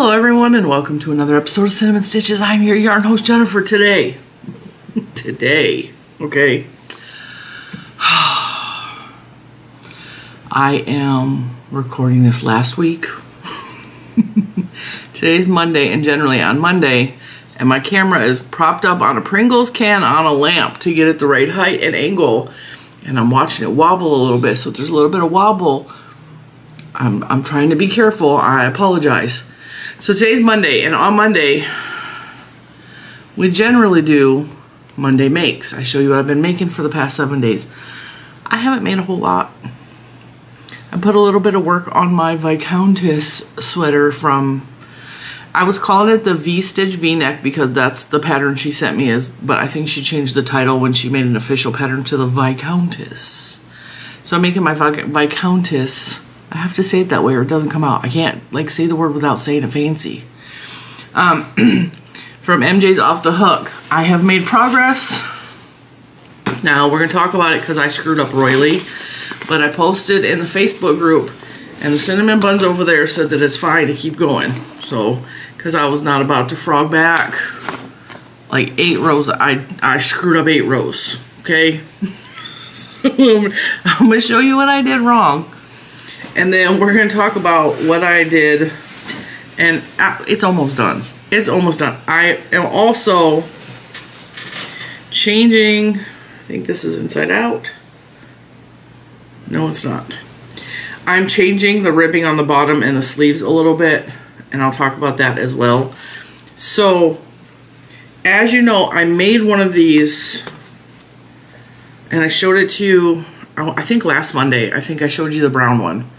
Hello everyone and welcome to another episode of Cinnamon Stitches. I'm your yarn host Jennifer today. Okay. I am recording this last week. Today's Monday, and generally on Monday, and my camera is propped up on a Pringles can on a lamp to get it the right height and angle, and I'm watching it wobble a little bit, so if there's a little bit of wobble, I'm trying to be careful. I apologize. So today's Monday, and on Monday, we generally do Monday makes. I show you what I've been making for the past 7 days. I haven't made a whole lot. I put a little bit of work on my Viscountess sweater from, I was calling it the V-Stitch V-neck because that's the pattern she sent me, but I think she changed the title when she made an official pattern to the Viscountess. So I'm making my Viscountess. I have to say it that way or it doesn't come out. I can't like say the word without saying it fancy. From MJ's Off the Hook. I have made progress. Now we're going to talk about it because I screwed up royally. But I posted in the Facebook group and the cinnamon buns over there said that it's fine to keep going. So, because I was not about to frog back like 8 rows. I screwed up 8 rows. Okay? So I'm going to show you what I did wrong. And then we're going to talk about what I did, and it's almost done. It's almost done. I am also changing, I think this is inside out. No, it's not. I'm changing the ribbing on the bottom and the sleeves a little bit, and I'll talk about that as well. So, as you know, I made one of these, and I showed it to you, I think last Monday. I think I showed you the brown one.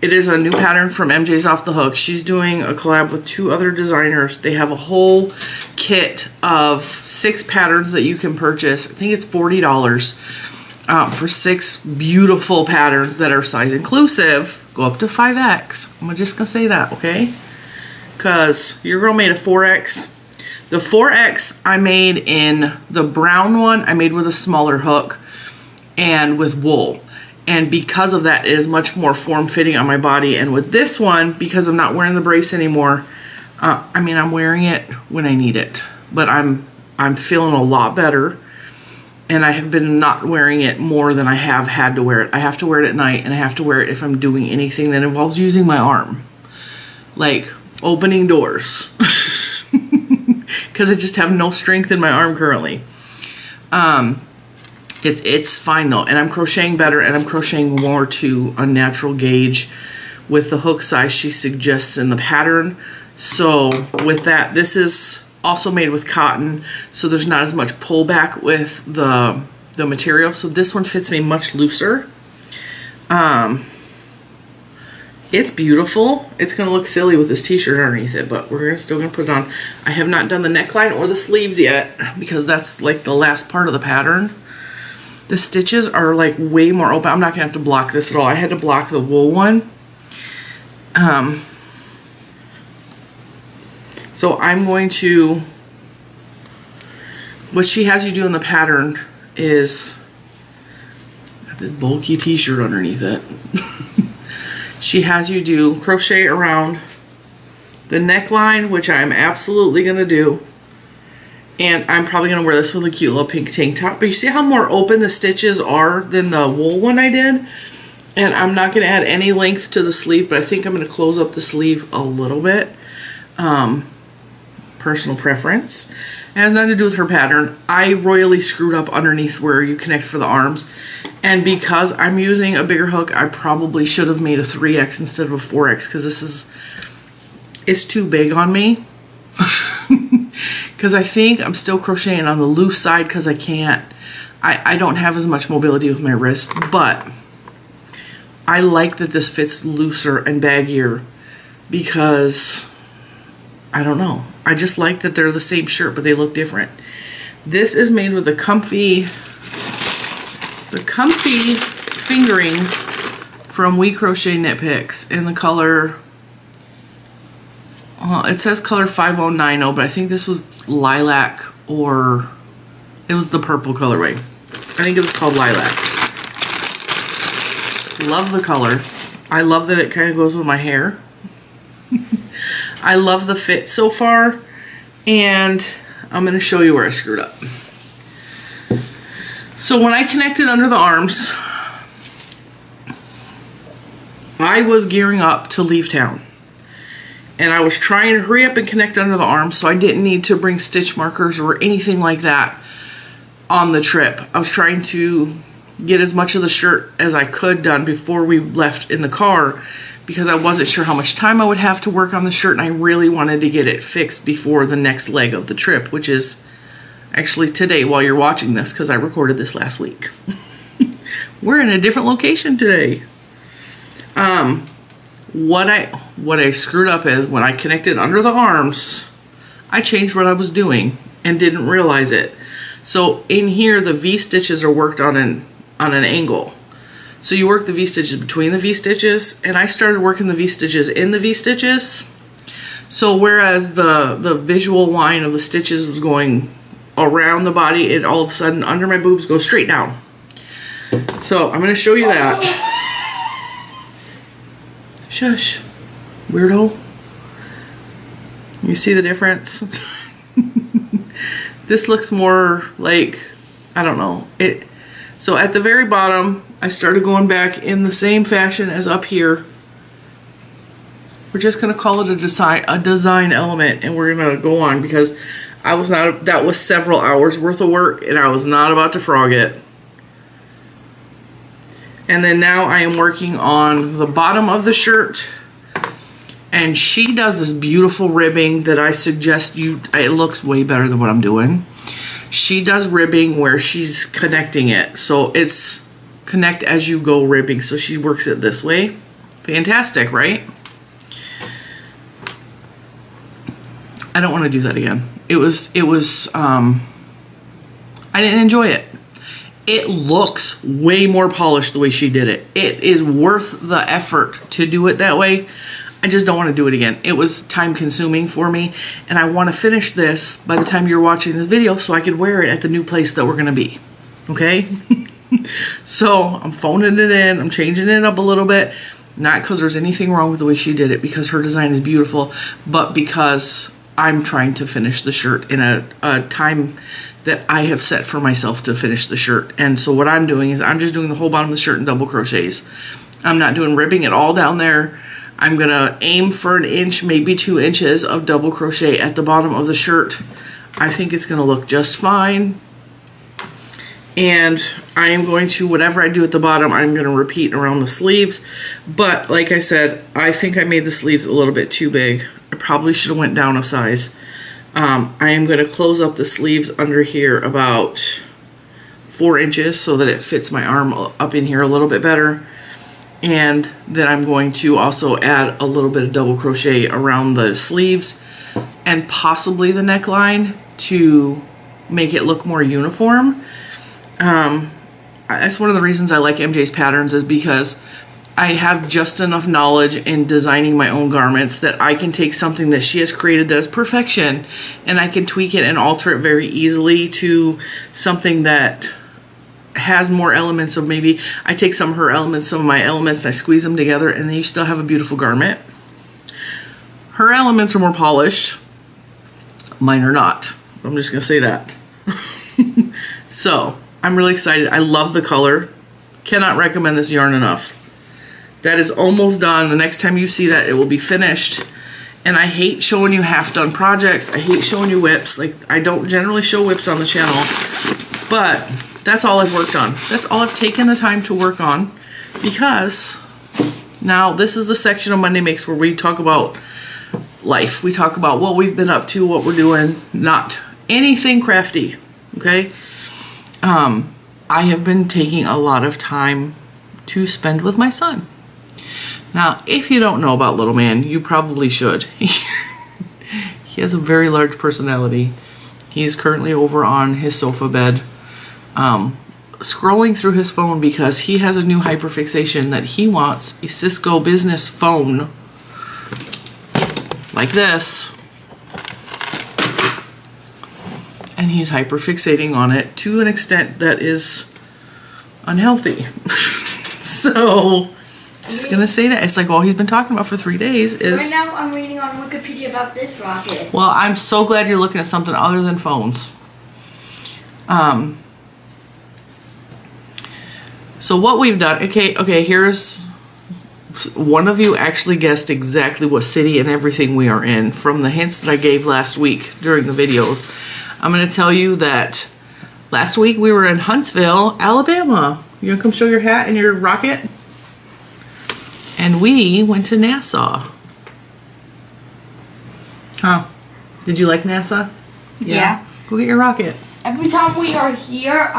It is a new pattern from MJ's Off the Hook. She's doing a collab with 2 other designers. They have a whole kit of 6 patterns that you can purchase. I think it's $40 for 6 beautiful patterns that are size inclusive. Go up to 5X. I'm just going to say that, okay? Because your girl made a 4X. The 4X I made in the brown one, I made with a smaller hook and with wool. And because of that, it is much more form-fitting on my body. And with this one, because I'm not wearing the brace anymore, I mean, I'm wearing it when I need it. But I'm feeling a lot better. And I have been not wearing it more than I have had to wear it. I have to wear it at night, and I have to wear it if I'm doing anything that involves using my arm. Like opening doors. Because I just have no strength in my arm currently. It's fine though, and I'm crocheting better, and I'm crocheting more to a natural gauge with the hook size she suggests in the pattern. So with that, this is also made with cotton, so there's not as much pullback with the material. So this one fits me much looser. It's beautiful. It's gonna look silly with this t-shirt underneath it, but we're still gonna put it on. I have not done the neckline or the sleeves yet because that's like the last part of the pattern. The stitches are like way more open. I'm not gonna have to block this at all. I had to block the wool one. So I'm going to, what she has you do in the pattern is, got this bulky t-shirt underneath it. She has you do crochet around the neckline, which I'm absolutely gonna do. And I'm probably going to wear this with a cute little pink tank top. But you see how more open the stitches are than the wool one I did? And I'm not going to add any length to the sleeve, but I think I'm going to close up the sleeve a little bit. Personal preference. It has nothing to do with her pattern. I royally screwed up underneath where you connect for the arms. And because I'm using a bigger hook, I probably should have made a 3X instead of a 4X because it's too big on me. Because I think I'm still crocheting on the loose side because I don't have as much mobility with my wrist, but I like that this fits looser and baggier because, I don't know, I just like that they're the same shirt but they look different. This is made with the comfy fingering from WeCrochet Knitpicks in the color, it says color 5090, but I think this was lilac, or it was the purple colorway. I think it was called lilac. Love the color. I love that it kind of goes with my hair. I love the fit so far, and I'm going to show you where I screwed up. So when I connected under the arms, I was gearing up to leave town. And I was trying to hurry up and connect under the arms so I didn't need to bring stitch markers or anything like that on the trip. I was trying to get as much of the shirt as I could done before we left in the car, because I wasn't sure how much time I would have to work on the shirt, and I really wanted to get it fixed before the next leg of the trip, which is actually today while you're watching this, because I recorded this last week. We're in a different location today. What I screwed up is when I connected under the arms, I changed what I was doing and didn't realize it. So in here, the V-stitches are worked on an angle. So you work the V-stitches between the V-stitches, and I started working the V-stitches in the V-stitches. So whereas the visual line of the stitches was going around the body, it all of a sudden under my boobs goes straight down. So I'm going to show you that. Shush, weirdo. You see the difference? This looks more like, I don't know. So at the very bottom, I started going back in the same fashion as up here. We're just gonna call it a design element, and we're gonna go on because that was several hours worth of work, and I was not about to frog it. And then now I am working on the bottom of the shirt, and she does this beautiful ribbing that I suggest it looks way better than what I'm doing. She does ribbing where she's connecting it. So it's connect as you go ribbing. So she works it this way. Fantastic, right? I don't want to do that again. I didn't enjoy it. It looks way more polished the way she did it. It is worth the effort to do it that way. I just don't want to do it again. It was time consuming for me, and I want to finish this by the time you're watching this video so I could wear it at the new place that we're going to be. Okay? So I'm phoning it in. I'm changing it up a little bit. Not because there's anything wrong with the way she did it, because her design is beautiful, but because I'm trying to finish the shirt in a time that I have set for myself to finish the shirt. And so what I'm doing is I'm just doing the whole bottom of the shirt in double crochets. I'm not doing ribbing at all down there. I'm gonna aim for 1 inch, maybe 2 inches of double crochet at the bottom of the shirt. I think it's gonna look just fine. And I am going to, whatever I do at the bottom, I'm gonna repeat around the sleeves. But like I said, I think I made the sleeves a little bit too big. I probably should have went down a size. I am going to close up the sleeves under here about 4 inches so that it fits my arm up in here a little bit better. And then I'm going to also add a little bit of double crochet around the sleeves and possibly the neckline to make it look more uniform. That's one of the reasons I like MJ's patterns, is because I have just enough knowledge in designing my own garments that I can take something that she has created that is perfection, and I can tweak it and alter it very easily to something that has more elements of, maybe I take some of her elements, some of my elements, I squeeze them together, and then you still have a beautiful garment. Her elements are more polished. Mine are not. I'm just going to say that. So, I'm really excited. I love the color. Cannot recommend this yarn enough. That is almost done. The next time you see that, it will be finished. And I hate showing you half-done projects. I hate showing you whips. Like, I don't generally show whips on the channel, but that's all I've worked on. That's all I've taken the time to work on, because now this is the section of Monday Makes where we talk about life. We talk about what we've been up to, what we're doing, not anything crafty, okay? I have been taking a lot of time to spend with my son. Now, if you don't know about Little Man, you probably should. He has a very large personality. He's currently over on his sofa bed, scrolling through his phone because he has a new hyperfixation that he wants a Cisco business phone like this. And he's hyperfixating on it to an extent that is unhealthy. So Just gonna say that. It's like all he's been talking about for 3 days is... Right now I'm reading on Wikipedia about this rocket. Well, I'm so glad you're looking at something other than phones. So what we've done... Okay, here's... One of you actually guessed exactly what city and everything we are in from the hints that I gave last week during the videos. I'm gonna tell you that last week we were in Huntsville, Alabama. You gonna come show your hat and your rocket? And we went to Nassau. Huh. Did you like NASA? Yeah. Go get your rocket. Every time we are here,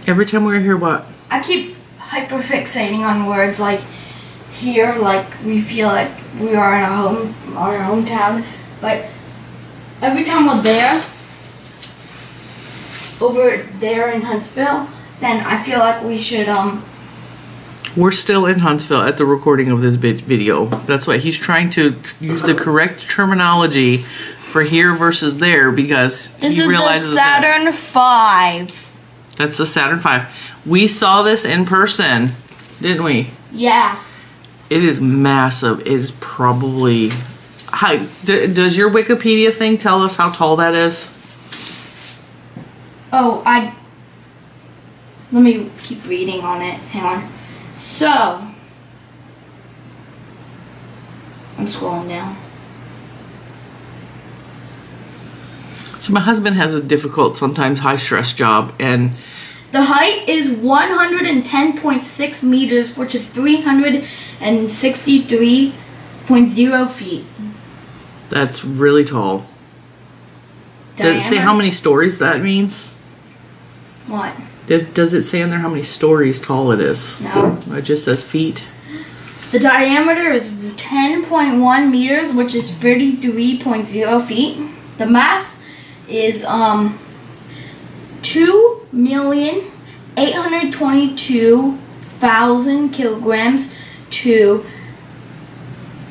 Every time we're here, what? I keep hyperfixating on words like here, like we feel like we are in our hometown. But every time we're there, over there in Huntsville, then I feel like we should, We're still in Huntsville at the recording of this video. That's why he's trying to use the correct terminology for here versus there because he realizes that. This is the Saturn V. That's the Saturn V. We saw this in person, didn't we? Yeah. It is massive. It is probably... Hi, does your Wikipedia thing tell us how tall that is? Oh, let me keep reading on it. Hang on. So, I'm scrolling down. So my husband has a difficult, sometimes high-stress job, and... The height is 110.6 meters, which is 363.0 feet. That's really tall. Does it say how many stories that means? What? Does it say on there how many stories tall it is? No. It just says feet. The diameter is 10.1 meters, which is 33.0 feet. The mass is 2,822,000 kilograms to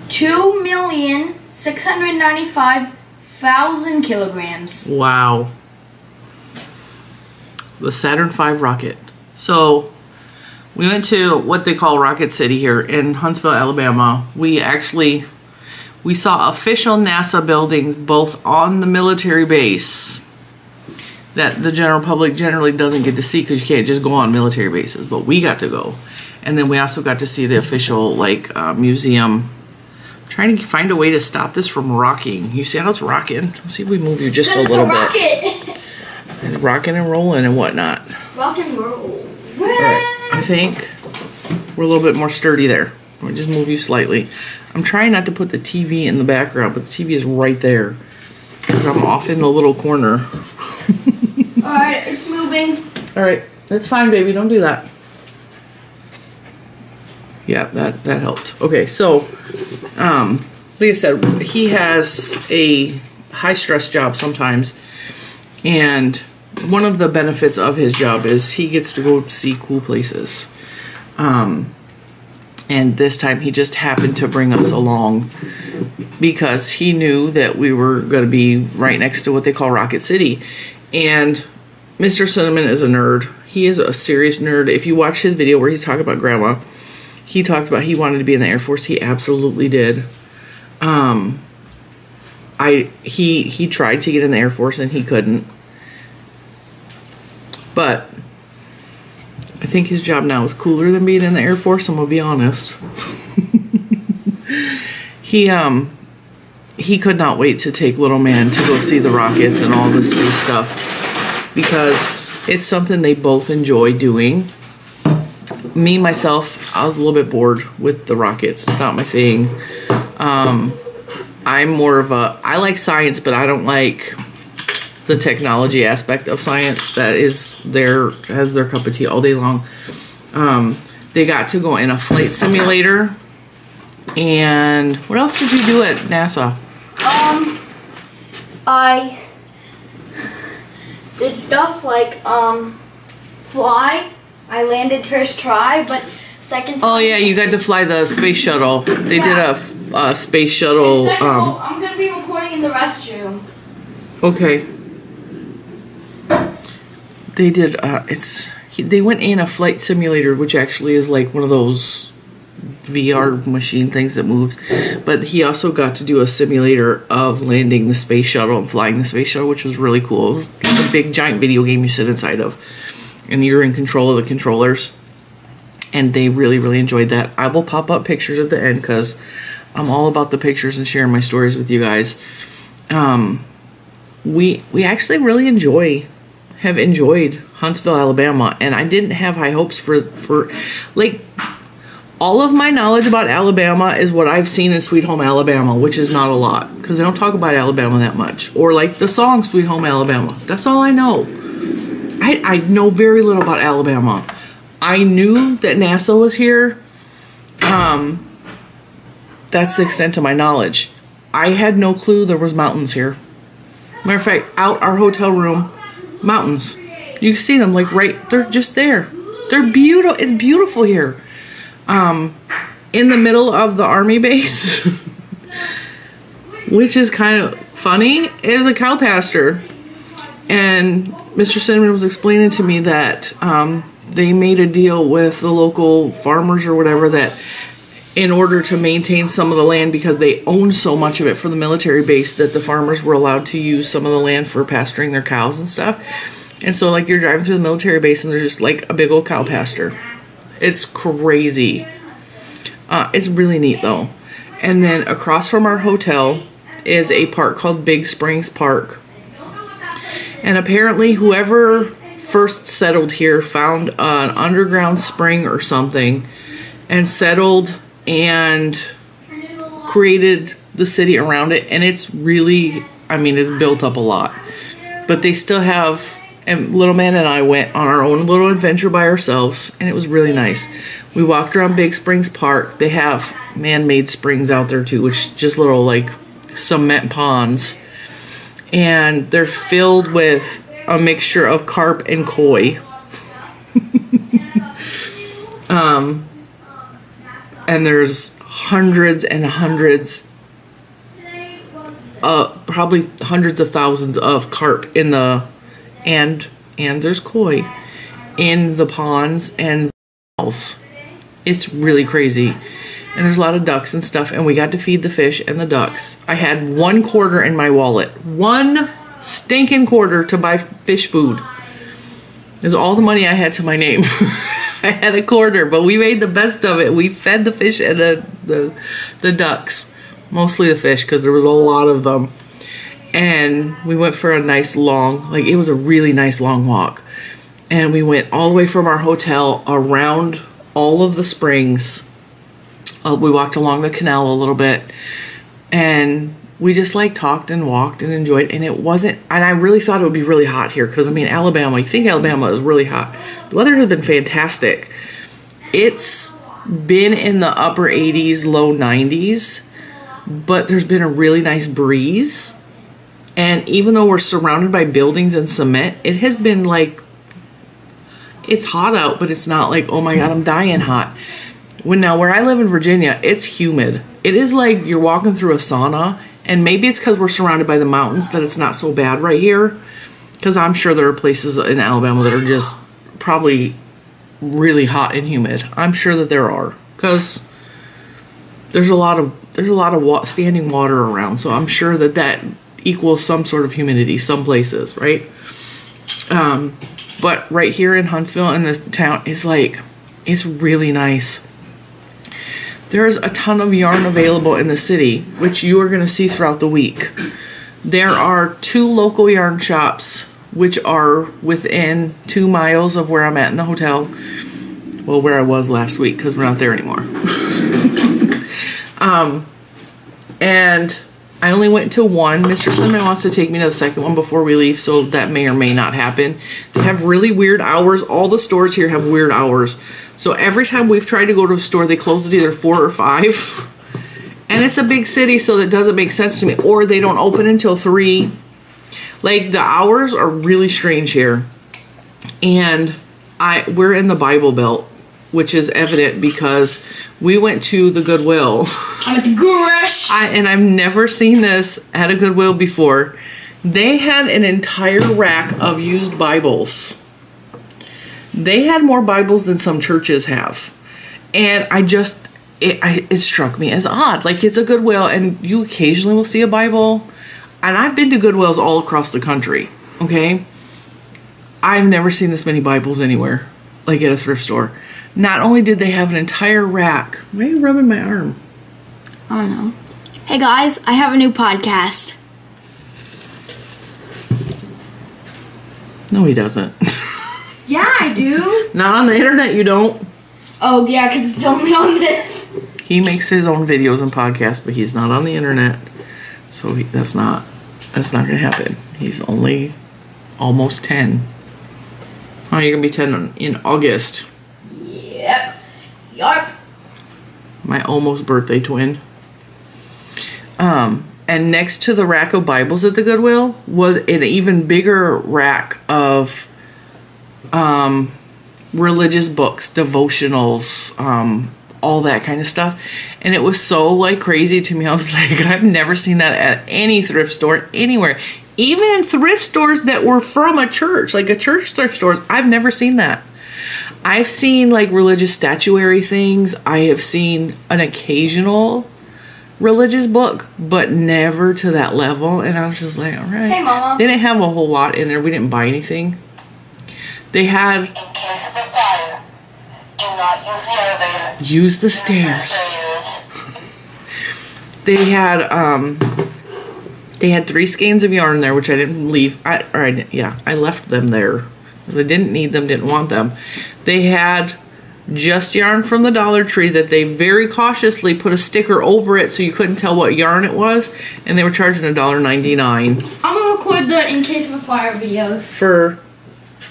2,695,000 kilograms. Wow. The Saturn V rocket. So we went to what they call Rocket City here in Huntsville, Alabama. We saw official NASA buildings both on the military base that the general public generally doesn't get to see because you can't just go on military bases, but we got to go. And then we also got to see the official museum. I'm trying to find a way to stop this from rocking. You see how it's rocking? Let's see if we move you just a little bit. It's rocking and rolling and whatnot. Rock and roll. Alright, I think we're a little bit more sturdy there. I'll just move you slightly. I'm trying not to put the TV in the background, but the TV is right there because I'm off in the little corner. Alright, it's moving. Alright, that's fine, baby. Don't do that. Yeah, that helped. Okay, so, like I said, he has a high-stress job sometimes, and one of the benefits of his job is he gets to go see cool places. And this time he just happened to bring us along because he knew that we were going to be right next to what they call Rocket City. And Mr. Cinnamon is a nerd. He is a serious nerd. If you watch his video where he's talking about grandma, he talked about he wanted to be in the Air Force. He absolutely did. He tried to get in the Air Force and he couldn't. But I think his job now is cooler than being in the Air Force, I'm gonna be honest. He could not wait to take little man to go see the rockets and all the space stuff because it's something they both enjoy doing. Me, myself, I was a little bit bored with the rockets. It's not my thing. I'm more of I like science, but I don't like the technology aspect of science that has their cup of tea all day long. They got to go in a flight simulator. And what else did you do at NASA? I did stuff like fly. I landed first try, but second time. Oh yeah, you got to fly the space shuttle. They did a space shuttle. I'm gonna be recording in the restroom. Okay. They did. they went in a flight simulator, which actually is like one of those VR machine things that moves. But he also got to do a simulator of landing the space shuttle and flying the space shuttle, which was really cool. It was like a big giant video game you sit inside of, and you're in control of the controllers. And they really, really enjoyed that. I will pop up pictures at the end because I'm all about the pictures and sharing my stories with you guys. We actually really have enjoyed Huntsville, Alabama, and I didn't have high hopes for like, all of my knowledge about Alabama is what I've seen in Sweet Home Alabama, which is not a lot because they don't talk about Alabama that much, or like the song Sweet Home Alabama. That's all I know. I know very little about Alabama. I knew that NASA was here. That's the extent of my knowledge. I had no clue there was mountains here. Matter of fact, out our hotel room, mountains. You can see them like they're just there. They're beautiful. It's beautiful here. In the middle of the army base, which is kind of funny, is a cow pasture. And Mr. Cinnamon was explaining to me that they made a deal with the local farmers or whatever, that in order to maintain some of the land, because they own so much of it for the military base, that the farmers were allowed to use some of the land for pasturing their cows and stuff. And so like you're driving through the military base and there's just like a big old cow pasture. It's crazy. It's really neat though. And then across from our hotel is a park called Big Springs Park. And apparently whoever first settled here found an underground spring or something and settled and created the city around it. And it's really, I mean, it's built up a lot. But they still have, and Little Man and I went on our own little adventure by ourselves, and it was really nice. We walked around Big Springs Park. They have man-made springs out there too, which just little like cement ponds. And they're filled with a mixture of carp and koi. And there's hundreds and hundreds, probably hundreds of thousands of carp in the, and there's koi in the ponds and else. It's really crazy. And there's a lot of ducks and stuff, and we got to feed the fish and the ducks. I had $1 in my wallet. One stinking quarter to buy fish food. Is all the money I had to my name. I had $1, but we made the best of it. We fed the fish and the ducks. Mostly the fish, because there was a lot of them. And we went for a nice long, like it was a really nice long walk. And we went all the way from our hotel around all of the springs. We walked along the canal a little bit. And we just like talked and walked and enjoyed. And it wasn't, and I really thought it would be really hot here. Because I mean, Alabama, you think Alabama is really hot. The weather has been fantastic. It's been in the upper 80s, low 90s. But there's been a really nice breeze. And even though we're surrounded by buildings and cement, it has been like, it's hot out, but it's not like, oh my God, I'm dying hot. Where I live in Virginia, it's humid. It is like you're walking through a sauna, and maybe it's because we're surrounded by the mountains that it's not so bad right here. Because I'm sure there are places in Alabama that are just probably really hot and humid. I'm sure that there are, because there's a lot of standing water around, so I'm sure that equals some sort of humidity some places, right? But right here in Huntsville, in this town, is like, it's really nice. There's a ton of yarn available in the city, which you are going to see throughout the week. There are 2 local yarn shops, which are within 2 miles of where I'm at in the hotel. Well, where I was last week, because we're not there anymore. And I only went to one. Mr. Cinnamon wants to take me to the second one before we leave, so that may or may not happen. They have really weird hours. All the stores here have weird hours. So every time we've tried to go to a store, they close at either 4 or 5. And it's a big city, so that doesn't make sense to me. Or they don't open until 3. Like, the hours are really strange here. And we're in the Bible Belt, which is evident because we went to the Goodwill. I'm at the Gourish. And I've never seen this at a Goodwill before. They had an entire rack of used Bibles. They had more Bibles than some churches have. And it struck me as odd. Like, it's a Goodwill, and you occasionally will see a Bible. And I've been to Goodwills all across the country, okay? I've never seen this many Bibles anywhere, like at a thrift store. Not only did they have an entire rack. Why are you rubbing my arm? I don't know. Hey guys, I have a new podcast. No, he doesn't. Yeah, I do. Not on the internet, you don't. Oh, yeah, because it's only on this. He makes his own videos and podcasts, but he's not on the internet. So that's not going to happen. He's only almost 10. Oh, you're going to be 10 in August. Yep. Yup. My almost birthday twin. And next to the rack of Bibles at the Goodwill was an even bigger rack of religious books, devotionals, all that kind of stuff. And it was so like crazy to me. I was like, I've never seen that at any thrift store anywhere. Even in thrift stores that were from a church, like a church thrift stores, I've never seen that. I've seen like religious statuary things. I have seen an occasional religious book, but never to that level. And I was just like, all right. Hey, Mama. They didn't have a whole lot in there. We didn't buy anything. They had... In case of a fire, do not use the elevator. Use the stairs. They had 3 skeins of yarn there, which I didn't leave. I left them there. I didn't need them, didn't want them. They had just yarn from the Dollar Tree that they very cautiously put a sticker over it so you couldn't tell what yarn it was, and they were charging $1.99. I'm gonna record the in case of a fire videos. For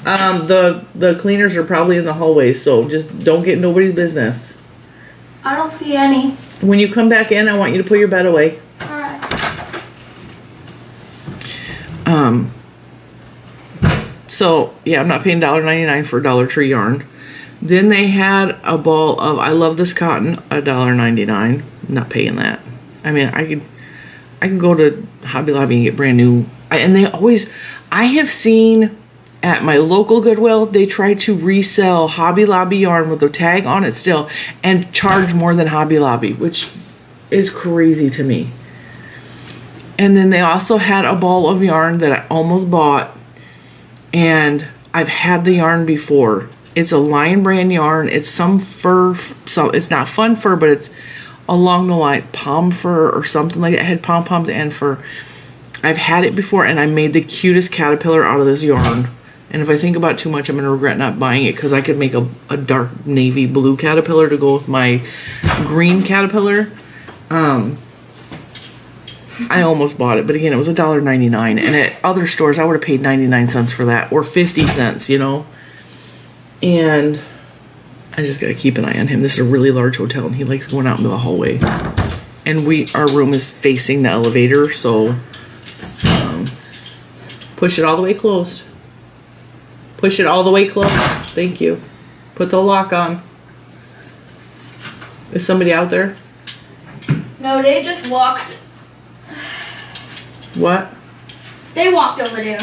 the cleaners are probably in the hallway, so just don't get nobody's business. I don't see any. When you come back in, I want you to put your bed away. Alright. So yeah, I'm not paying $1.99 for Dollar Tree yarn. Then they had a ball of I Love This Cotton, $1.99. I'm not paying that. I mean, I can go to Hobby Lobby and get brand new. I have seen at my local Goodwill, they try to resell Hobby Lobby yarn with the tag on it still and charge more than Hobby Lobby, which is crazy to me. And then they also had a ball of yarn that I almost bought, and I've had the yarn before. It's a Lion brand yarn. It's some fur, so it's not fun fur, but it's along the line palm fur or something like that. It had pom-poms and fur. I've had it before, and I made the cutest caterpillar out of this yarn. And if I think about it too much, I'm going to regret not buying it, because I could make a dark navy blue caterpillar to go with my green caterpillar. I almost bought it, but again, it was $1.99, and at other stores, I would have paid 99 cents for that, or 50 cents, you know? And I just got to keep an eye on him. This is a really large hotel, and he likes going out into the hallway. And our room is facing the elevator, so push it all the way closed. Push it all the way closed. Thank you. Put the lock on. Is somebody out there? No, they just walked. What? They walked over there.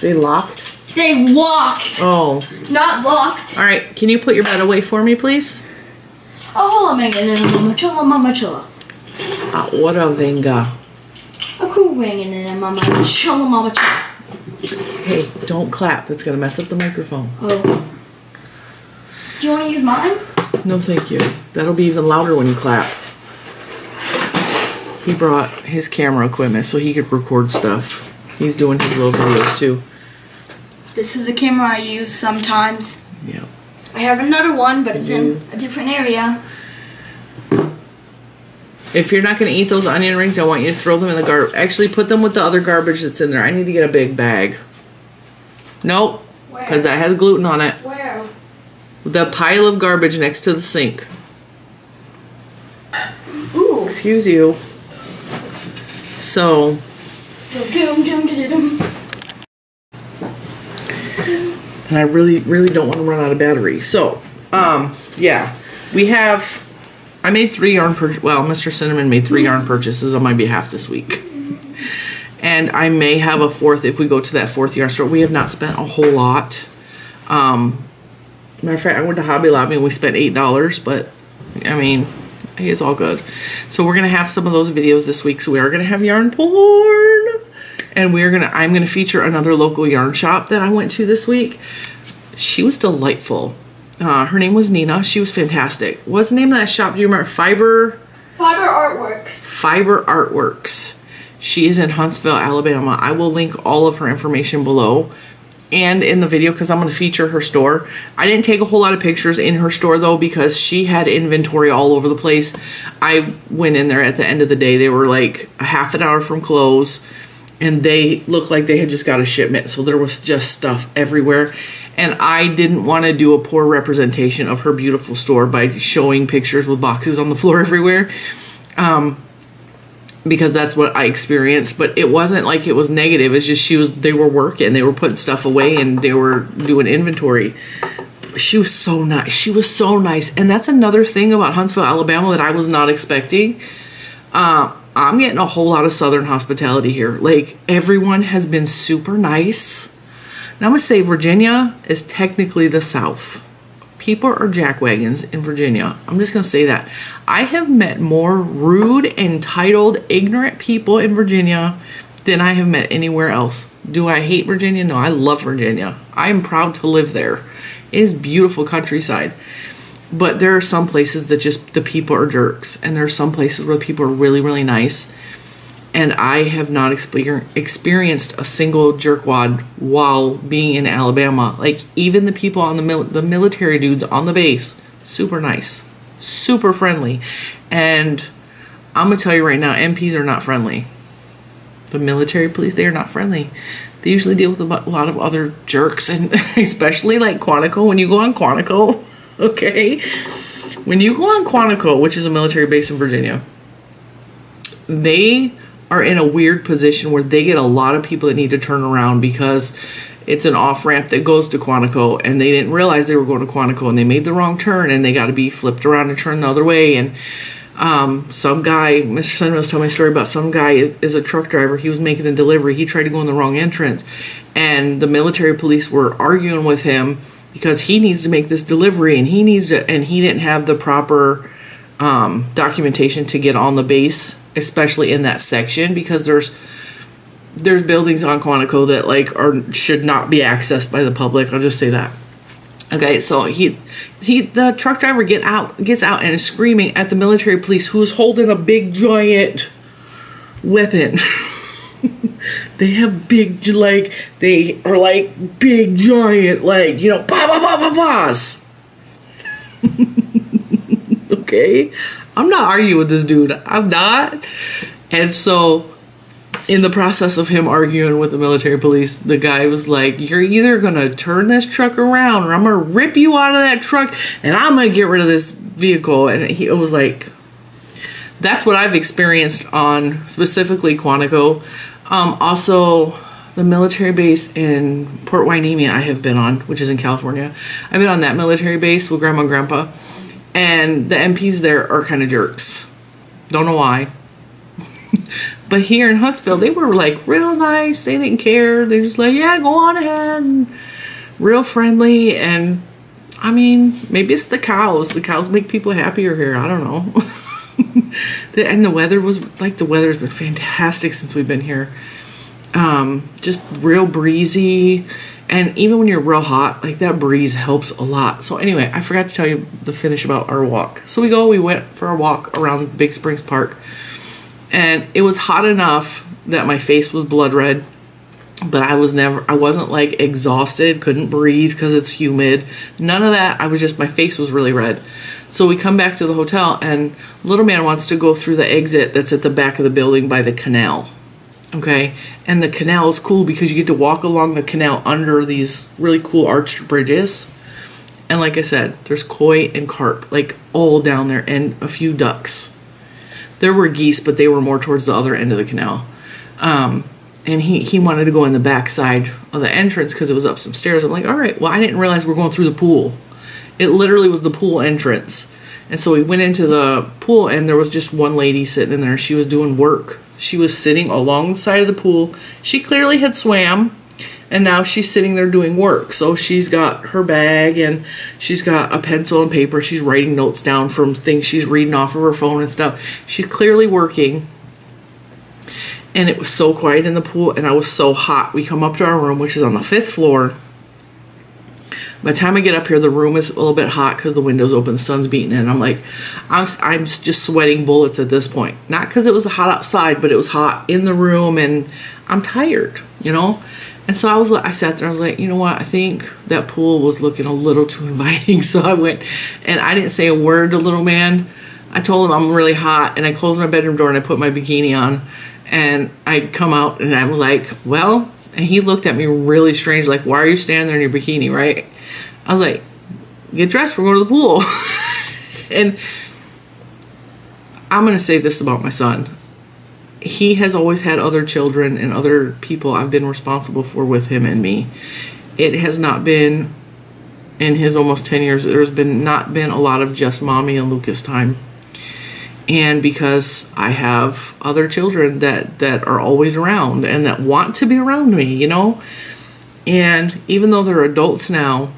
They locked? They walked. Oh. Not locked. All right. Can you put your bed away for me, please? Oh, hola, mama chula, mama chula. Ahora venga. A cool ringing in mama chula, mama chula. Hey, don't clap. That's going to mess up the microphone. Oh. Do you want to use mine? No, thank you. That'll be even louder when you clap. He brought his camera equipment so he could record stuff. He's doing his little videos too. This is the camera I use sometimes. Yeah. I have another one, but it's in a different area. If you're not going to eat those onion rings, I want you to throw them in the garbage. Actually, put them with the other garbage that's in there. I need to get a big bag. Nope. Because that has gluten on it. Where? The pile of garbage next to the sink. Ooh. Excuse you. So. And I really, really don't want to run out of battery. So, yeah. We have... I made 3 yarn purchases. Well, Mr. Cinnamon made 3 yarn purchases on my behalf this week. And I may have a 4th if we go to that 4th yarn store. We have not spent a whole lot. Matter of fact, I went to Hobby Lobby and we spent $8, but I mean, it's all good. So we're gonna have some of those videos this week. So we are gonna have yarn porn, and I'm gonna feature another local yarn shop that I went to this week. She was delightful. Her name was Nina. She was fantastic. What's the name of that shop? Do you remember? Fiber Artworks. Fiber Artworks. She is in Huntsville, Alabama. I will link all of her information below and in the video because I'm going to feature her store. I didn't take a whole lot of pictures in her store though because she had inventory all over the place. I went in there at the end of the day. They were like a half an hour from close and they looked like they had just got a shipment. So there was just stuff everywhere. And I didn't want to do a poor representation of her beautiful store by showing pictures with boxes on the floor everywhere. Because that's what I experienced, but it wasn't like it was negative. It's just they were working, they were putting stuff away and they were doing inventory. She was so nice. She was so nice. And that's another thing about Huntsville, Alabama that I was not expecting. I'm getting a whole lot of Southern hospitality here. Like everyone has been super nice. Now I'm gonna say Virginia is technically the South. People are jackwagons in Virginia. I'm just gonna say that. I have met more rude, entitled, ignorant people in Virginia than I have met anywhere else. Do I hate Virginia? No, I love Virginia. I am proud to live there. It is beautiful countryside. But there are some places that just the people are jerks. And there are some places where people are really, really nice. And I have not experienced a single jerkwad while being in Alabama. Like, even the people on the military dudes on the base, super nice, super friendly. And I'm going to tell you right now, MPs are not friendly. The military police, they are not friendly. They usually deal with a lot of other jerks, and especially like Quantico. When you go on Quantico, okay? When you go on Quantico, which is a military base in Virginia, they are in a weird position where they get a lot of people that need to turn around because it's an off-ramp that goes to Quantico and they didn't realize they were going to Quantico and they made the wrong turn and they got to be flipped around and turned the other way. And some guy, Mr. Sun was telling me a story about some guy is a truck driver. He was making a delivery. He tried to go in the wrong entrance and the military police were arguing with him because he needs to make this delivery and he didn't have the proper documentation to get on the base, especially in that section, because there's buildings on Quantico that like should not be accessed by the public. I'll just say that. Okay, so the truck driver gets out and is screaming at the military police who's holding a big giant weapon. They have big, like, they are like big giant, like, you know, bah. Okay, I'm not arguing with this dude. I'm not. And so in the process of him arguing with the military police, the guy was like, you're either gonna turn this truck around or I'm gonna rip you out of that truck and I'm gonna get rid of this vehicle. And he was like, that's what I've experienced on specifically Quantico. Also the military base in Port Hueneme I have been on, which is in California. I've been on that military base with Grandma and Grandpa, and the MPs there are kind of jerks. Don't know why. But here in Huntsville, they were like real nice. They didn't care. They're just like, yeah, go on ahead. And real friendly. And I mean, maybe it's the cows. The cows make people happier here. I don't know. And the weather was like, the weather's been fantastic since we've been here. Just real breezy. And even when you're real hot, like that breeze helps a lot. So anyway, I forgot to tell you the finish about our walk. So we went for a walk around Big Springs Park. And it was hot enough that my face was blood red. But I wasn't like exhausted, couldn't breathe because it's humid. None of that. My face was really red. So we come back to the hotel and little man wants to go through the exit that's at the back of the building by the canal. Okay, and the canal is cool because you get to walk along the canal under these really cool arched bridges. And like I said, there's koi and carp like all down there and a few ducks. There were geese, but they were more towards the other end of the canal. And he wanted to go in the back side of the entrance because it was up some stairs. I'm like, all right, well, I didn't realize we're going through the pool. It literally was the pool entrance. And so we went into the pool and there was just one lady sitting in there. She was doing work. She was sitting along the side of the pool. She clearly had swam. And now she's sitting there doing work. So she's got her bag and she's got a pencil and paper. She's writing notes down from things she's reading off of her phone and stuff. She's clearly working. And it was so quiet in the pool and I was so hot. We come up to our room, which is on the 5th floor. By the time I get up here, the room is a little bit hot because the window's open, the sun's beating in. I'm like, I'm just sweating bullets at this point. Not because it was hot outside, but it was hot in the room and I'm tired, you know? And so I sat there, I was like, you know what? I think that pool was looking a little too inviting. So I went and I didn't say a word to little man. I told him I'm really hot and I closed my bedroom door and I put my bikini on and I come out and I was like, well, and he looked at me really strange, like, why are you standing there in your bikini, right? I was like, get dressed, we're going to the pool. And I'm going to say this about my son. He has always had other children and other people I've been responsible for with him and me. It has not been, in his almost 10 years, there's not been a lot of just mommy and Lucas time. And because I have other children that are always around and that want to be around me, you know? And even though they're adults now,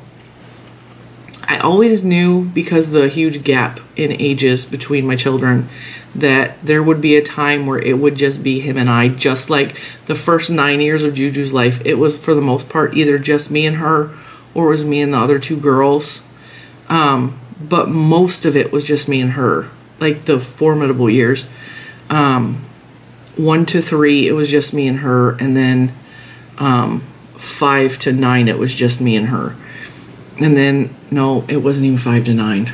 I always knew, because the huge gap in ages between my children, that there would be a time where it would just be him and I, just like the first 9 years of Juju's life. It was, for the most part, either just me and her or it was me and the other 2 girls. But most of it was just me and her, like the formidable years. 1 to 3, it was just me and her. And then 5 to 9, it was just me and her. And then, no, it wasn't even 5 to 9.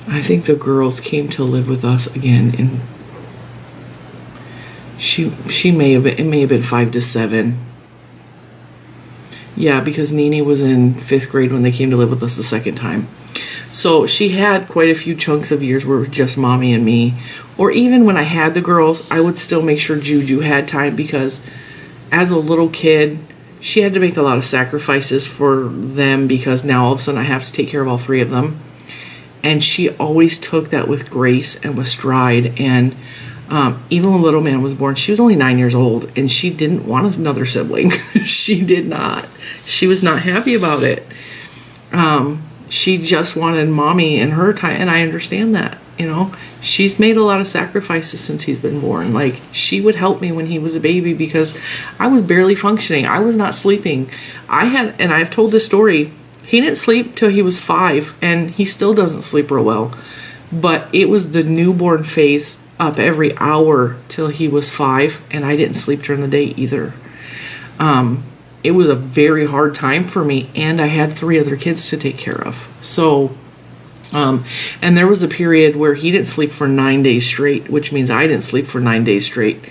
I think the girls came to live with us again in, she may have been, it may have been 5 to 7. Yeah, because Nene was in 5th grade when they came to live with us the second time. So she had quite a few chunks of years where it was just mommy and me. Or even when I had the girls, I would still make sure Juju had time, because as a little kid, she had to make a lot of sacrifices for them, because now all of a sudden I have to take care of all 3 of them. And she always took that with grace and with stride. And even when little man was born, she was only 9 years old and she didn't want another sibling. She did not. She was not happy about it. She just wanted mommy and her time. And I understand that, you know. She's made a lot of sacrifices since he's been born. Like, she would help me when he was a baby because I was barely functioning. I was not sleeping. And I've told this story, he didn't sleep till he was 5, and he still doesn't sleep real well. But it was the newborn phase up every hour till he was 5, and I didn't sleep during the day either. It was a very hard time for me, and I had 3 other kids to take care of. So, and there was a period where he didn't sleep for 9 days straight, which means I didn't sleep for 9 days straight.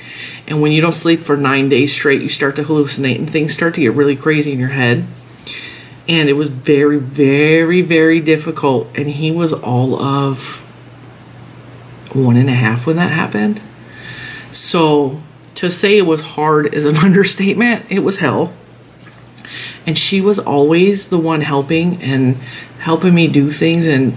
And when you don't sleep for 9 days straight, you start to hallucinate and things start to get really crazy in your head. And it was very, very, very difficult. And he was all of 1.5 when that happened. So to say it was hard is an understatement. It was hell. And she was always the one helping and helping me do things. And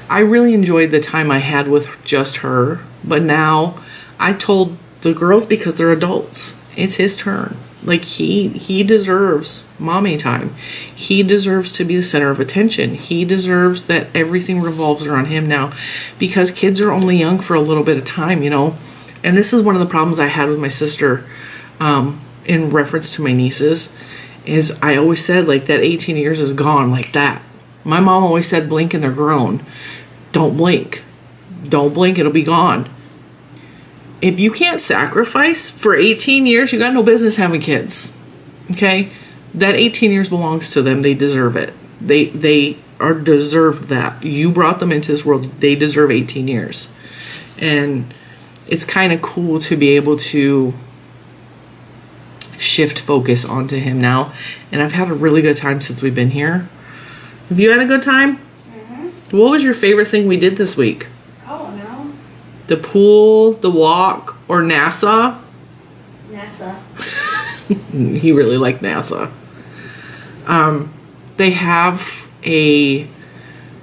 I really enjoyed the time I had with just her. But now I told the girls, because they're adults, it's his turn. Like, he deserves mommy time. He deserves to be the center of attention. He deserves that everything revolves around him now, because kids are only young for a little bit of time, you know. And this is one of the problems I had with my sister in reference to my nieces, is I always said, like, that 18 years is gone like that. My mom always said, blink and they're grown. Don't blink. Don't blink, it'll be gone. If you can't sacrifice for 18 years, you got no business having kids, okay? That 18 years belongs to them. They deserve it. They are deserved that. You brought them into this world. They deserve 18 years. And it's kind of cool to be able to shift focus onto him now. And I've had a really good time since we've been here. Have you had a good time? Mm-hmm. What was your favorite thing we did this week? The pool, the walk, or NASA? NASA. He really liked NASA. They have a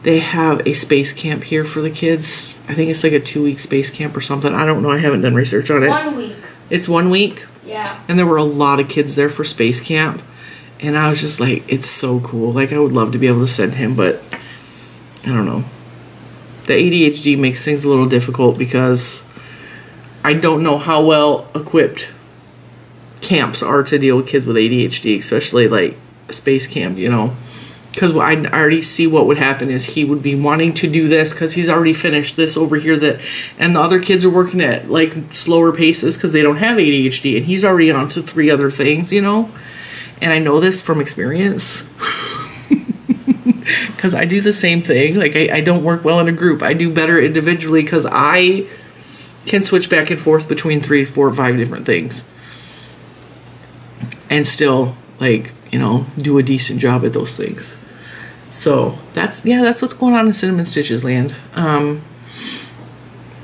they have a space camp here for the kids. I think it's like a 2-week space camp or something. I don't know. I haven't done research on it. 1 week. It's 1 week? Yeah. And there were a lot of kids there for space camp. And I was just like, it's so cool. Like, I would love to be able to send him, but I don't know. The ADHD makes things a little difficult because I don't know how well equipped camps are to deal with kids with ADHD, especially like a space camp, you know. Because I already see what would happen is he would be wanting to do this because he's already finished this over here, and the other kids are working at like slower paces because they don't have ADHD, and he's already on to 3 other things, you know. And I know this from experience because I do the same thing. Like I don't work well in a group. I do better individually because I can switch back and forth between 3, 4, 5 different things and still, like, you know, do a decent job at those things. So that's what's going on in Cinnamon Stitches land.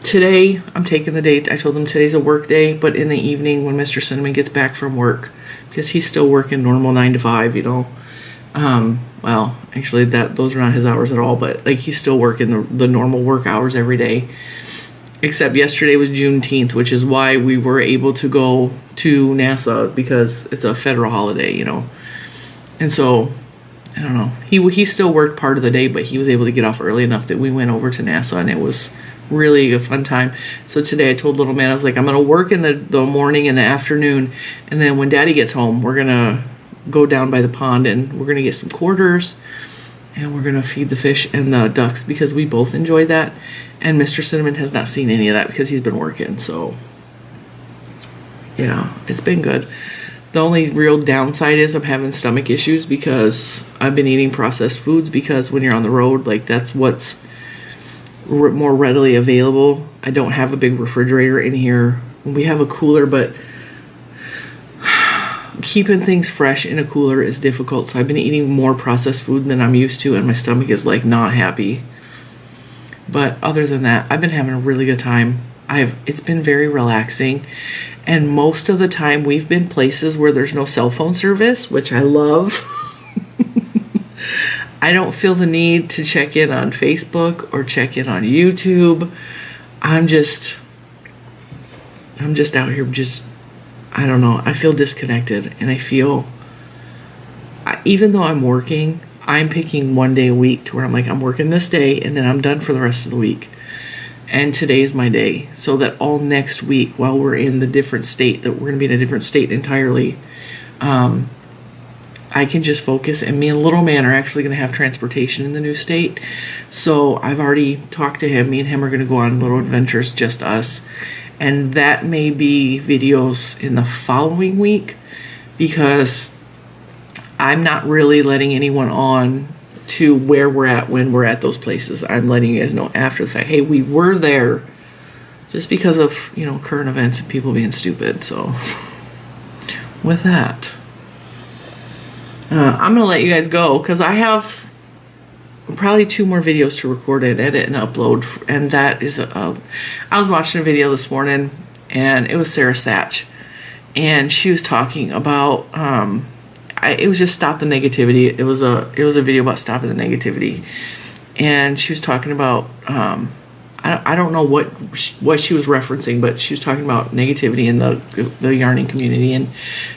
Today I'm taking the day. I told them today's a work day, but in the evening when Mr. Cinnamon gets back from work, because he's still working normal 9 to 5, you know. Well, actually those are not his hours at all, but like he's still working the normal work hours every day. Except yesterday was Juneteenth, which is why we were able to go to Nassau, because it's a federal holiday, you know. And so, I don't know. He still worked part of the day, but he was able to get off early enough that we went over to Nassau, and it was really a fun time. So today I told little man, I was like, I'm going to work in the morning and the afternoon, and then when Daddy gets home, we're going to go down by the pond, and we're going to get some quarters, and we're going to feed the fish and the ducks, because we both enjoy that. And Mr. Cinnamon has not seen any of that because he's been working. So, yeah, it's been good. The only real downside is I'm having stomach issues because I've been eating processed foods, because when you're on the road, like, that's what's more readily available. I don't have a big refrigerator in here. We have a cooler, but keeping things fresh in a cooler is difficult. So I've been eating more processed food than I'm used to, and my stomach is like not happy. But other than that, I've been having a really good time. It's been very relaxing, and most of the time we've been places where there's no cell phone service, which I love. I don't feel the need to check in on Facebook or check in on YouTube. I'm just out here, I don't know. I feel disconnected, and I feel, even though I'm working, I'm picking one day a week to where I'm like, I'm working this day, and then I'm done for the rest of the week. And today is my day, so that all next week, while we're in the different state, that we're going to be in a different state entirely, I can just focus. And me and little man are actually going to have transportation in the new state. So I've already talked to him. Me and him are going to go on little adventures, just us. And that may be videos in the following week, because I'm not really letting anyone on to where we're at when we're at those places. I'm letting you guys know after the fact, hey, we were there, just because of, you know, current events and people being stupid. So with that, I'm gonna let you guys go, because I have probably 2 more videos to record and edit and upload. And that is I was watching a video this morning, and it was Sarah Satch, and she was talking about it was just stop the negativity. It was a video about stopping the negativity, and she was talking about I don't know what she was referencing, but she was talking about negativity in the yarning community, and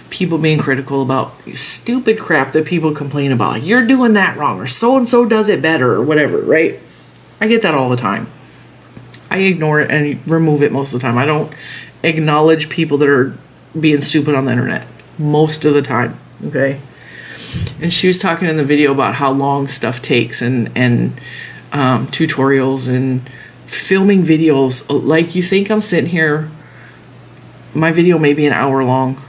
people being critical about stupid crap that people complain about, like, you're doing that wrong, or so and so does it better, or whatever, right? I get that all the time. I ignore it and remove it most of the time. I don't acknowledge people that are being stupid on the internet most of the time. Okay. And she was talking in the video about how long stuff takes, and tutorials and filming videos. Like, you think I'm sitting here, my video may be an hour long.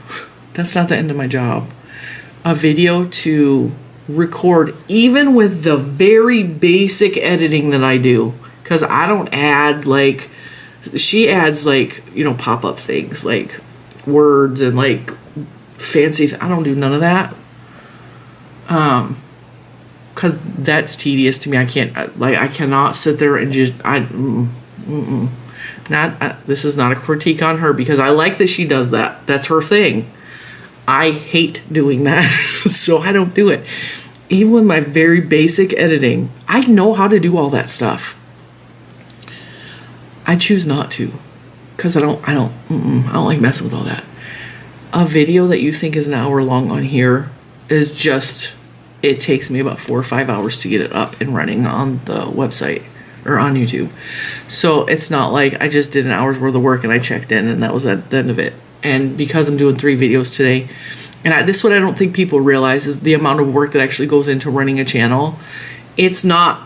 That's not the end of my job. A video to record, even with the very basic editing that I do, because I don't add, like, she adds, like, you know, pop-up things like words and like fancy I don't do none of that, because that's tedious to me. I can't, I cannot sit there and just this is not a critique on her, because I like that she does that. That's her thing. I hate doing that. So I don't do it. even with my very basic editing, I know how to do all that stuff. I choose not to, because I don't like messing with all that. A video that you think is an hour long on here is just, it takes me about 4 or 5 hours to get it up and running on the website or on YouTube. So it's not like I just did an hour's worth of work and I checked in and that was at the end of it. And because I'm doing 3 videos today, and this is what I don't think people realize is the amount of work that actually goes into running a channel. It's not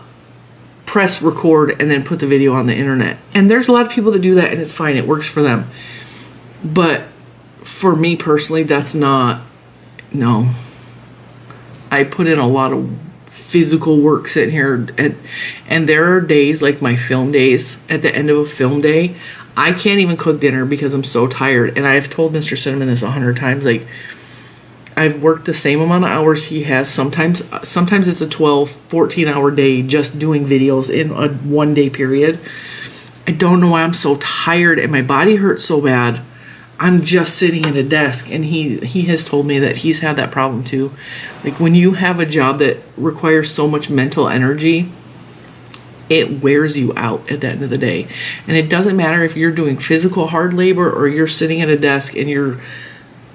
press record and then put the video on the internet. And there's a lot of people that do that and it's fine, it works for them. But for me personally, that's not, no. I put in a lot of physical work sitting here, and there are days, like my film days, at the end of a film day, I can't even cook dinner because I'm so tired. And I've told Mr. Cinnamon this 100 times, like, I've worked the same amount of hours he has. Sometimes it's a 12, 14-hour day just doing videos in a 1-day period. I don't know why I'm so tired and my body hurts so bad. I'm just sitting at a desk, and he has told me that he's had that problem too. Like, when you have a job that requires so much mental energy, it wears you out at the end of the day. And it doesn't matter if you're doing physical hard labor or you're sitting at a desk and you're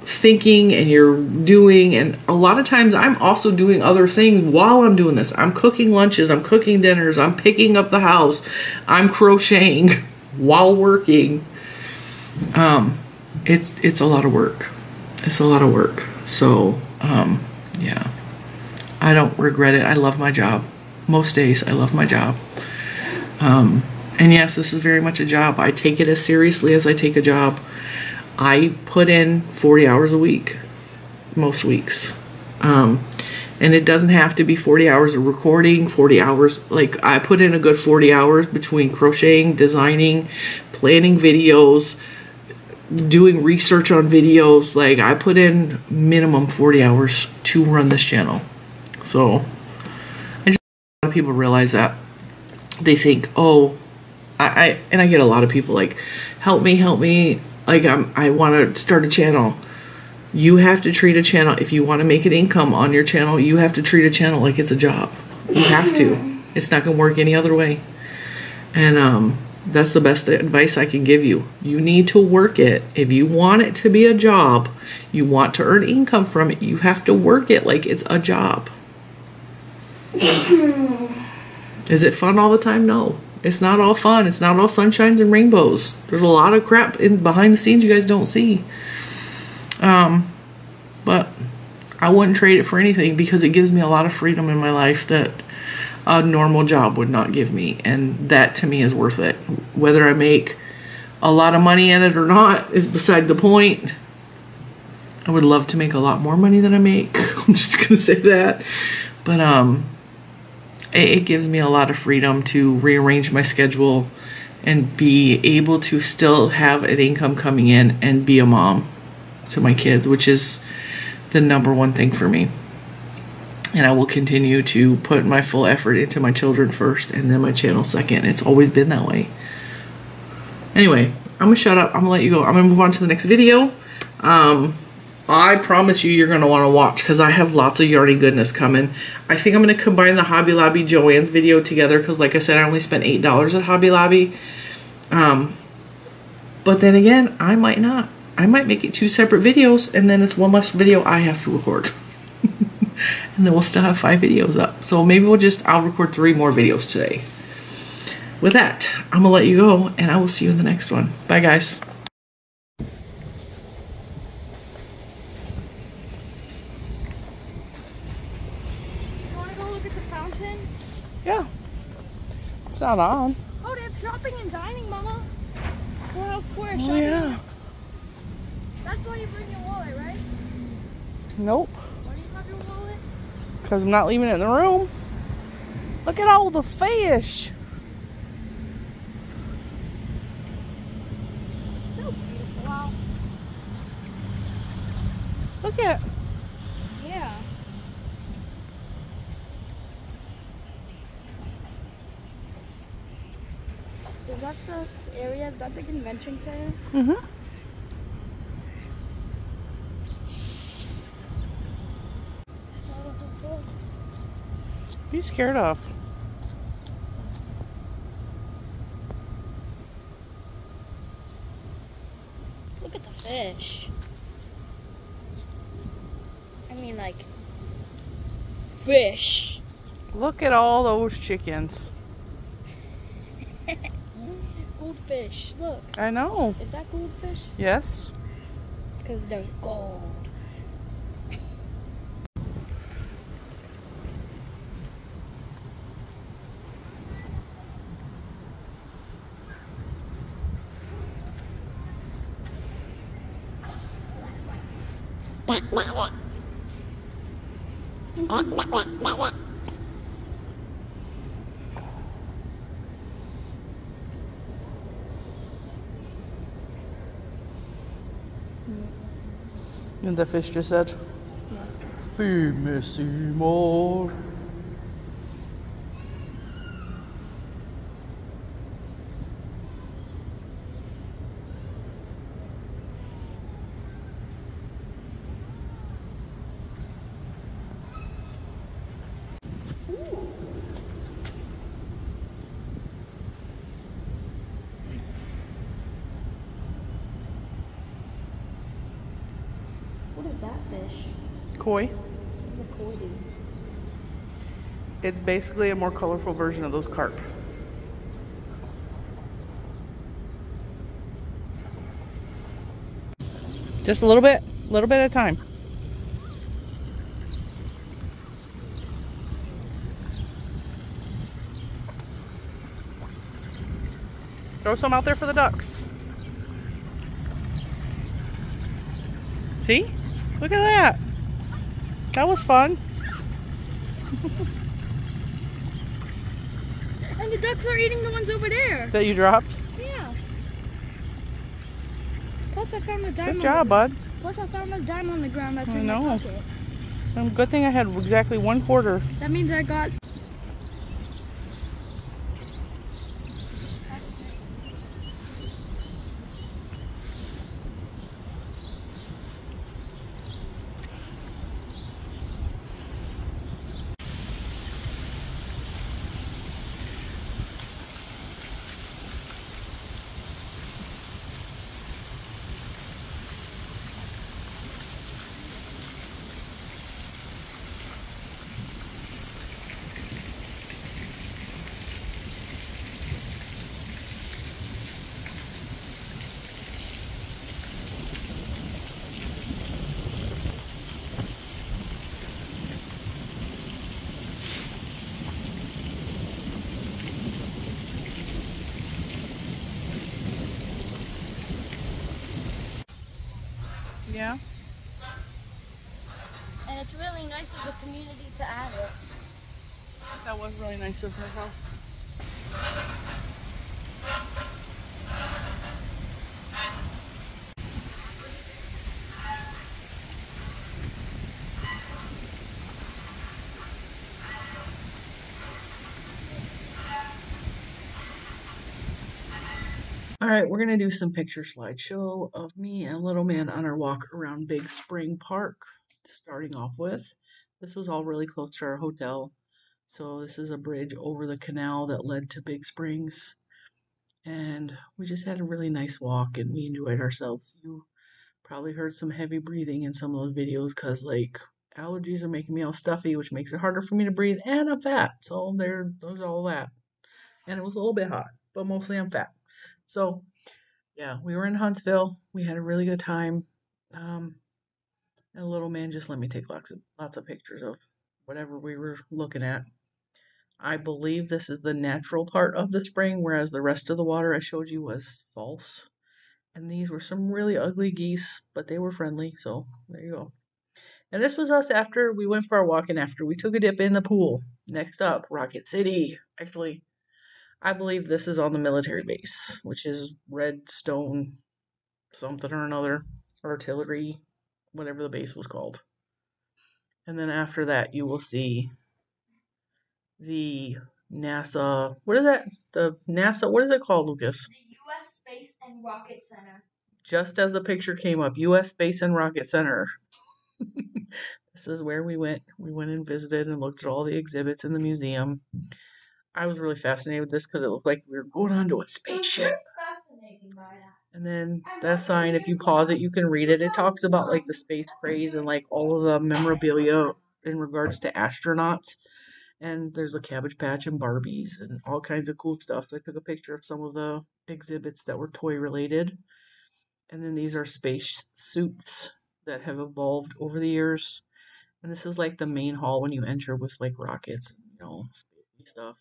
thinking and you're doing, and a lot of times I'm also doing other things while I'm doing this. I'm cooking lunches, I'm cooking dinners, I'm picking up the house, I'm crocheting while working. It's a lot of work. It's a lot of work. So yeah, I don't regret it. I love my job. Most days I love my job. And yes, this is very much a job. I take it as seriously as I take a job. I put in 40 hours a week, most weeks. And it doesn't have to be 40 hours of recording, 40 hours. Like, I put in a good 40 hours between crocheting, designing, planning videos, doing research on videos. Like, I put in minimum 40 hours to run this channel. So, I just, a lot of people realize that. They think, oh, and I get a lot of people like, help me. Like, I want to start a channel. You have to treat a channel, if you want to make an income on your channel, you have to treat a channel like it's a job. You have to. It's not going to work any other way. And that's the best advice I can give you. You need to work it. If you want it to be a job, you want to earn income from it, you have to work it like it's a job. Is it fun all the time? No. It's not all fun. It's not all sunshines and rainbows. There's a lot of crap behind the scenes you guys don't see. But I wouldn't trade it for anything because it gives me a lot of freedom in my life that a normal job would not give me. And that to me is worth it. Whether I make a lot of money in it or not is beside the point. I would love to make a lot more money than I make. I'm just going to say that. But, it gives me a lot of freedom to rearrange my schedule and be able to still have an income coming in and be a mom to my kids, which is the #1 thing for me. And I will continue to put my full effort into my children first and then my channel second. It's always been that way. Anyway, I'm gonna shut up. I'm gonna let you go. I'm gonna move on to the next video. I promise you're going to want to watch because I have lots of yarny goodness coming. I think I'm going to combine the Hobby Lobby Joann's video together because, like I said, I only spent $8 at Hobby Lobby. But then again, I might not. I might make it 2 separate videos and then it's one less video I have to record. And then we'll still have 5 videos up. So maybe I'll record 3 more videos today. With that, I'm going to let you go and I will see you in the next one. Bye, guys. Yeah. It's not on. Oh, they have shopping and dining, Mama. Courthouse Square, Oh, shopping. yeah. That's why you bring your wallet, right? Nope. Why do you have your wallet? Because I'm not leaving it in the room. Look at all the fish. So beautiful. Wow. Look at. Yeah. Is that the area? Is that the convention center? Mm-hmm. What are you scared of? Look at the fish. I mean, like, fish. Look at all those chickens. Goldfish, look. I know. Is that goldfish? Yes. Because they're gold. And the fish just said, "Feed me, Seymour." What is that fish? Koi. What koi do? It's basically a more colorful version of those carp. Just a little bit at a time. Throw some out there for the ducks. See? Look at that. That was fun. And the ducks are eating the ones over there. That you dropped? Yeah. Plus I found a dime. Good job, bud. Plus I found a dime on the ground that's I in my know. pocket. Good thing I had exactly 1/4. That means I got... Yeah? And it's really nice of the community to add it. That was really nice of her, huh? All right, we're gonna do some picture slideshow of me and little man on our walk around Big Spring Park. Starting off with, this was all really close to our hotel. So this is a bridge over the canal that led to Big Springs. And we just had a really nice walk and we enjoyed ourselves. You probably heard some heavy breathing in some of those videos because like allergies are making me all stuffy, which makes it harder for me to breathe, and I'm fat. So there's all that. And it was a little bit hot, but mostly I'm fat. So yeah, we were in Huntsville. We had a really good time. And the little man just let me take lots of pictures of whatever we were looking at. I believe this is the natural part of the spring, whereas the rest of the water I showed you was false. And these were some really ugly geese, but they were friendly, so there you go. And this was us after we went for our walk and after we took a dip in the pool. Next up, Rocket City. Actually, I believe this is on the military base, which is Redstone something or another, artillery, whatever the base was called. And then after that, you will see the NASA, what is that? The NASA, what is it called, Lucas? The U.S. Space and Rocket Center. Just as the picture came up, U.S. Space and Rocket Center. This is where we went. We went and visited and looked at all the exhibits in the museum. I was really fascinated with this because it looked like we were going onto a spaceship. Fascinating by that. And then that sign, if you pause it, you can read it. It talks about like the space craze and like all of the memorabilia in regards to astronauts. And there's a Cabbage Patch and Barbies and all kinds of cool stuff. So I took a picture of some of the exhibits that were toy related. And then these are space suits that have evolved over the years. And this is like the main hall when you enter with like rockets and, you know, spacey stuff.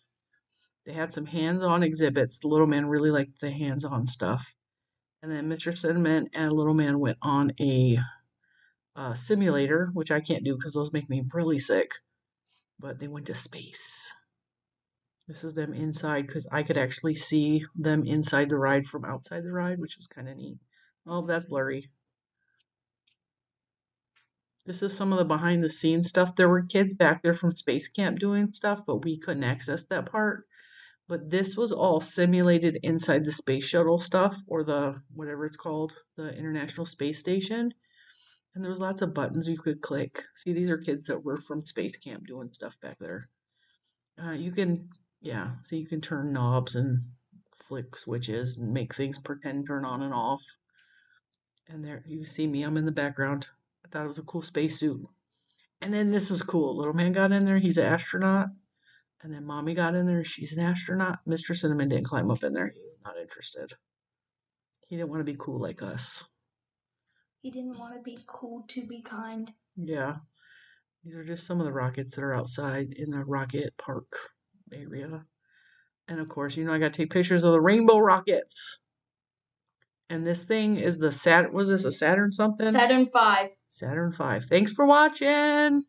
They had some hands-on exhibits. The little man really liked the hands-on stuff. And then Mr. Cinnamon and Little Man went on a simulator, which I can't do because those make me really sick. But they went to space. This is them inside because I could actually see them inside the ride from outside the ride, which was kind of neat. Oh, that's blurry. This is some of the behind the scenes stuff. There were kids back there from space camp doing stuff, but we couldn't access that part. But this was all simulated inside the space shuttle stuff, or the, whatever it's called, the International Space Station. And there was lots of buttons you could click. See, these are kids that were from space camp doing stuff back there. You can, yeah, so you can turn knobs and flick switches and make things pretend turn on and off. And there, you see me, I'm in the background. I thought it was a cool spacesuit. And then this was cool. Little man got in there, he's an astronaut. And then Mommy got in there, she's an astronaut. Mr. Cinnamon didn't climb up in there. He was not interested. He didn't want to be cool like us. He didn't want to be cool to be kind. Yeah. These are just some of the rockets that are outside in the rocket park area. And of course, you know I got to take pictures of the rainbow rockets. And this thing is the was this a Saturn something? Saturn V. Saturn V. Thanks for watching.